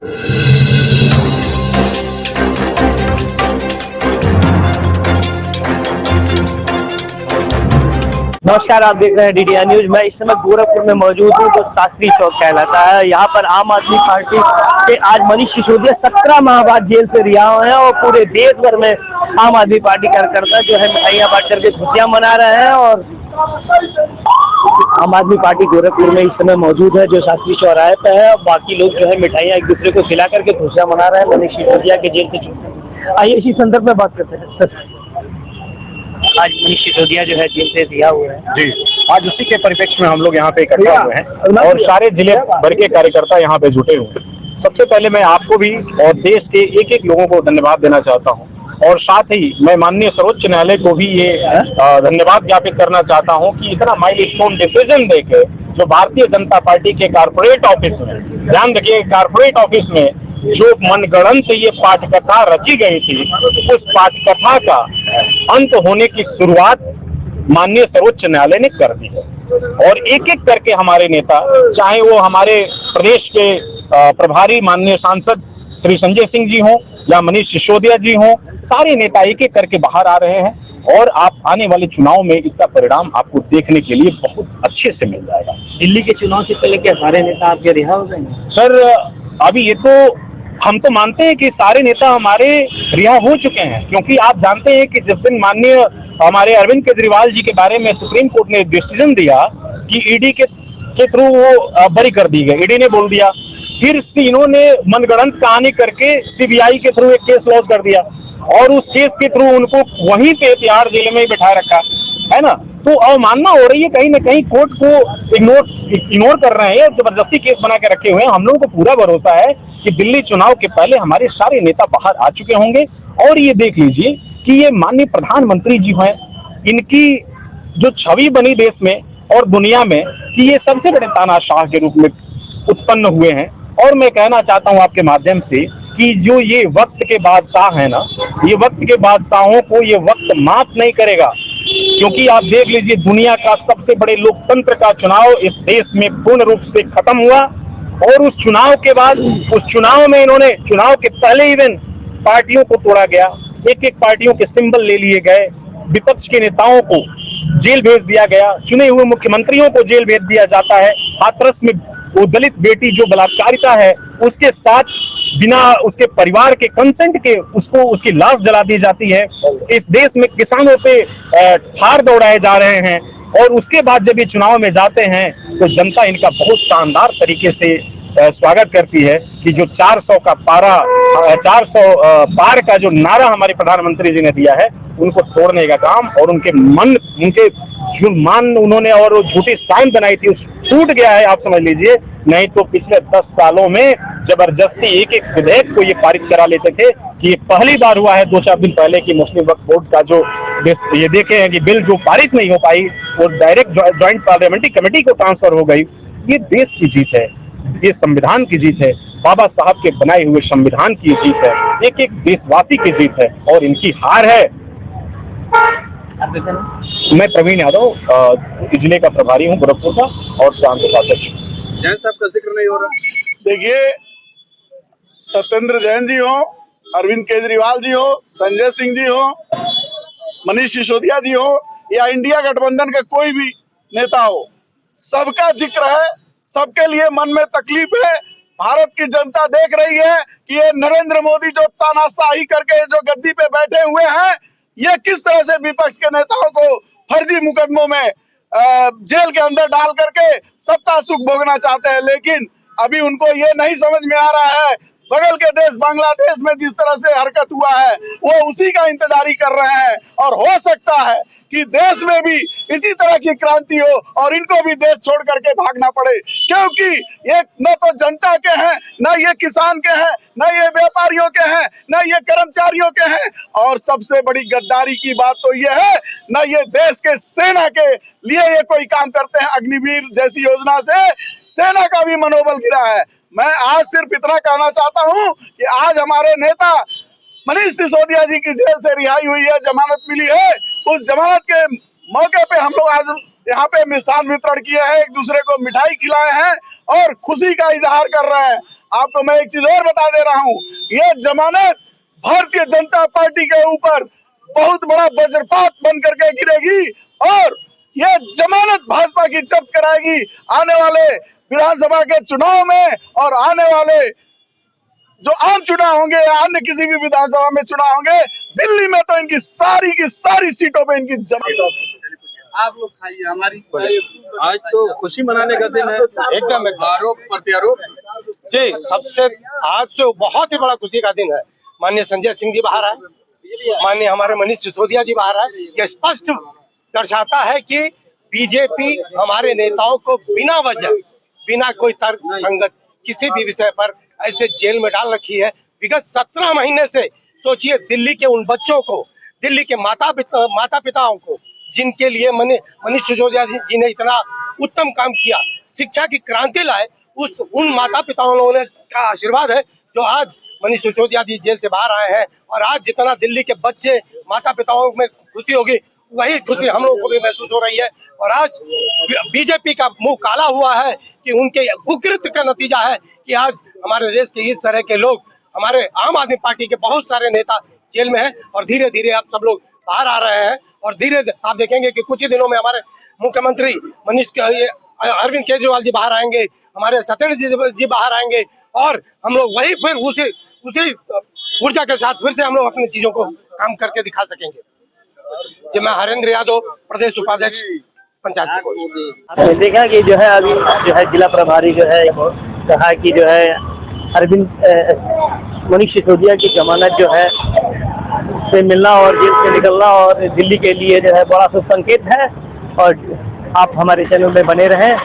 नमस्कार, आप देख रहे हैं डीडीआर न्यूज। मैं इस समय गोरखपुर में मौजूद हूँ जो शास्त्री चौक कहलाता है। यहाँ पर आम आदमी पार्टी के आज मनीष सिसोदिया 17 माह बाद जेल से रिहा हुए हैं और पूरे देश भर में आम आदमी पार्टी कार्यकर्ता जो है मिठाइयाँ बांट करके खुशियां मना रहे हैं। और आम आदमी पार्टी गोरखपुर में इस समय मौजूद है जो शास्त्री चौराहे पे है। और बाकी लोग जो है मिठाइयाँ एक दूसरे को खिला करके खुशियां मना रहे हैं मनीष सिसोदिया के जेल से छूटने। आइए इसी संदर्भ में बात करते हैं। आज मनीष सिसोदिया जो है जेल से रिहा हुए हैं जी, आज उसी के परिप्रेक्ष्य में हम लोग यहाँ पे इकट्ठा हुए हैं और सारे जिले भर के कार्यकर्ता यहाँ पे जुटे हुए हैं। सबसे पहले मैं आपको भी और देश के एक एक लोगों को धन्यवाद देना चाहता हूँ और साथ ही मैं माननीय सर्वोच्च न्यायालय को भी ये धन्यवाद ज्ञापित करना चाहता हूँ कि इतना माइलस्टोन डिसीजन देके जो भारतीय जनता पार्टी के कारपोरेट ऑफिस में, ध्यान रखिए, कारपोरेट ऑफिस में जो मनगढ़ंत ये पाठकथा रची गई थी, उस पाठकथा का अंत होने की शुरुआत माननीय सर्वोच्च न्यायालय ने कर दी है। और एक एक करके हमारे नेता, चाहे वो हमारे प्रदेश के प्रभारी माननीय सांसद श्री संजय सिंह जी हों या मनीष सिसोदिया जी हों, सारे नेता एक एक करके बाहर आ रहे हैं और आप आने वाले चुनाव में इसका परिणाम आपको देखने के लिए बहुत अच्छे से मिल जाएगा। दिल्ली के चुनाव से पहले क्या सारे नेता आपके रिहा हो जाएंगे? सर, अभी ये तो हम तो मानते हैं कि सारे नेता हमारे रिहा हो चुके हैं, क्योंकि आप जानते हैं कि जिस दिन माननीय हमारे अरविंद केजरीवाल जी के बारे में सुप्रीम कोर्ट ने डिसीजन दिया कि ईडी के थ्रू वो बरी कर दी गई, ईडी ने बोल दिया, फिर इन्होंने मनगढ़ंत कहानी करके सीबीआई के थ्रू एक केस लॉन्च कर दिया और उस केस के थ्रू उनको वहीं पे तिहाड़ जेल में ही बैठा रखा है ना। तो अवमानना हो रही है, कहीं ना कहीं कोर्ट को इग्नोर कर रहे हैं, जबरदस्ती केस बना के रखे हुए हैं। हम लोगों को पूरा भरोसा है कि दिल्ली चुनाव के पहले हमारे सारे नेता बाहर आ चुके होंगे। और ये देख लीजिए कि ये माननीय प्रधानमंत्री जी हैं, इनकी जो छवि बनी देश में और दुनिया में कि ये सबसे बड़े तानाशाह के रूप में उत्पन्न हुए हैं। और मैं कहना चाहता हूं आपके माध्यम से कि जो ये वक्त के बादशाह है ना, ये वक्त के बादशाहों को ये वक्त माफ नहीं करेगा, क्योंकि आप देख लीजिए दुनिया का सबसे बड़े लोकतंत्र का चुनाव इस देश में पूर्ण रूप से खत्म हुआ और उस चुनाव के बाद, उस चुनाव में इन्होंने, चुनाव के पहले ही दिन पार्टियों को तोड़ा गया, एक एक पार्टियों के सिंबल ले लिए गए, विपक्ष के नेताओं को जेल भेज दिया गया, चुने हुए मुख्यमंत्रियों को जेल भेज दिया जाता है, हाथरस में वो दलित बेटी जो बलात्कारिता है उसके साथ बिना उसके परिवार के कंसेंट के उसको उसकी लाश जला दी जाती है। इस देश में किसानों पे थार दौड़ाए जा रहे हैं और उसके बाद जब ये चुनाव में जाते हैं तो जनता इनका बहुत शानदार तरीके से स्वागत करती है कि जो 400 का पारा, 400 पार का जो नारा हमारे प्रधानमंत्री जी ने दिया है, उनको तोड़ने का काम और उनके जो मान उन्होंने और झूठी साइन बनाई थी टूट गया है, आप समझ लीजिए। नहीं तो पिछले 10 सालों में जबरदस्ती एक एक विधेयक को ये पारित करा लेते थे कि ये पहली बार हुआ है 2-4 दिन पहले कि मुस्लिम वक्फ बोर्ड का जो ये देखे हैं कि बिल जो पारित नहीं हो पाई वो डायरेक्ट ज्वाइंट पार्लियामेंट्री कमेटी को ट्रांसफर हो गई। ये देश की जीत है, ये संविधान की जीत है, बाबा साहब के बनाए हुए संविधान की जीत है, एक एक देशवासी की जीत है और इनकी हार है। मैं प्रवीण यादव जिले का प्रभारी हूँ गोरखपुर का और प्रांत उपाध्यक्ष। जैन साहब का जिक्र नहीं हो रहा। देखिए, सत्येंद्र जैन जी हो, अरविंद केजरीवाल जी हो, संजय सिंह जी हो, मनीष सिसोदिया जी हो या इंडिया गठबंधन का कोई भी नेता हो, सबका जिक्र है, सबके लिए मन में तकलीफ है। भारत की जनता देख रही है कि ये नरेंद्र मोदी जो तानाशाही करके जो गद्दी पे बैठे हुए हैं, ये किस तरह से विपक्ष के नेताओं को फर्जी मुकदमों में जेल के अंदर डाल करके सत्ता सुख भोगना चाहते हैं। लेकिन अभी उनको ये नहीं समझ में आ रहा है, बगल के देश बांग्लादेश में जिस तरह से हरकत हुआ है वो उसी का इंतजारी कर रहे हैं और हो सकता है कि देश में भी इसी तरह की क्रांति हो और इनको भी देश छोड़ करके भागना पड़े, क्योंकि ये न तो जनता के हैं, न ये किसान के हैं, न ये व्यापारियों के हैं, न ये कर्मचारियों के हैं। और सबसे बड़ी गद्दारी की बात तो ये है, न ये देश के सेना के लिए ये कोई काम करते हैं। अग्निवीर जैसी योजना से सेना का भी मनोबल गिरा है। मैं आज सिर्फ इतना कहना चाहता हूँ कि आज हमारे नेता मनीष सिसोदिया जी की जेल से रिहाई हुई है, जमानत मिली है। उस जमानत के मौके पे हम लोग आज यहाँ पे मिष्ठान वितरण किए हैं, एक दूसरे को मिठाई खिलाए हैं और खुशी का इजहार कर रहे हैं। आपको मैं एक चीज और बता दे रहा हूँ, ये जमानत भारतीय जनता पार्टी के ऊपर बहुत बड़ा वज्रपात बन करके गिरेगी और ये जमानत भाजपा की जब्त कराएगी आने वाले विधानसभा के चुनाव में और आने वाले जो आम चुनाव होंगे या अन्य किसी भी विधानसभा में चुनाव होंगे। दिल्ली में तो इनकी सारी की सारी सीटों पे इनकी जमानत। आप लोग खाइए हमारी आज तो खुशी मनाने का दिन है, एकदम आरोप प्रत्यारोप। जी सबसे आज तो बहुत ही बड़ा खुशी का दिन है। माननीय संजय सिंह जी बाहर आए, माननीय हमारे मनीष सिसोदिया जी बाहर आए। ये स्पष्ट दर्शाता है कि बीजेपी हमारे नेताओं को बिना वजह, बिना कोई तर्क संगत किसी भी विषय पर ऐसे जेल में डाल रखी है। विगत 17 महीने से सोचिए, दिल्ली के उन बच्चों को, दिल्ली के माता पिताओं को, जिनके लिए मनीष सिसोदिया जी ने इतना उत्तम काम किया, शिक्षा की क्रांति लाए, उन माता पिताओं ने का आशीर्वाद है जो आज मनीष सिसोदिया जी जेल से बाहर आए हैं। और आज जितना दिल्ली के बच्चे माता पिताओं में खुशी होगी, वही खुशी हम लोगों को भी महसूस हो रही है। और आज बीजेपी का मुंह काला हुआ है कि उनके कुकृत्य का नतीजा है कि आज हमारे देश के इस तरह के लोग, हमारे आम आदमी पार्टी के बहुत सारे नेता जेल में हैं और धीरे धीरे अब सब लोग बाहर आ रहे हैं। और धीरे आप देखेंगे कि कुछ ही दिनों में हमारे मुख्यमंत्री अरविंद केजरीवाल जी बाहर आएंगे, हमारे सत्येंद्र जी बाहर आएंगे और हम लोग वही फिर उसी ऊर्जा के साथ फिर से हम लोग अपनी चीजों को काम करके दिखा सकेंगे। जी मैं हरेंद्र यादव, प्रदेश उपाध्यक्ष पंचायत। आपने देखा कि जो है अभी जो है जिला प्रभारी जो है कहा कि जो है अरविंद मनीष सिसोदिया की जमानत जो है से मिलना और जेल से निकलना और दिल्ली के लिए जो है बड़ा शुभ संकेत है। और आप हमारे चैनल में बने रहें।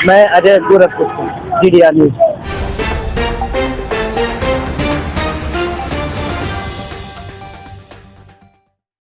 मैं अजय गोरखपुर, DDR न्यूज।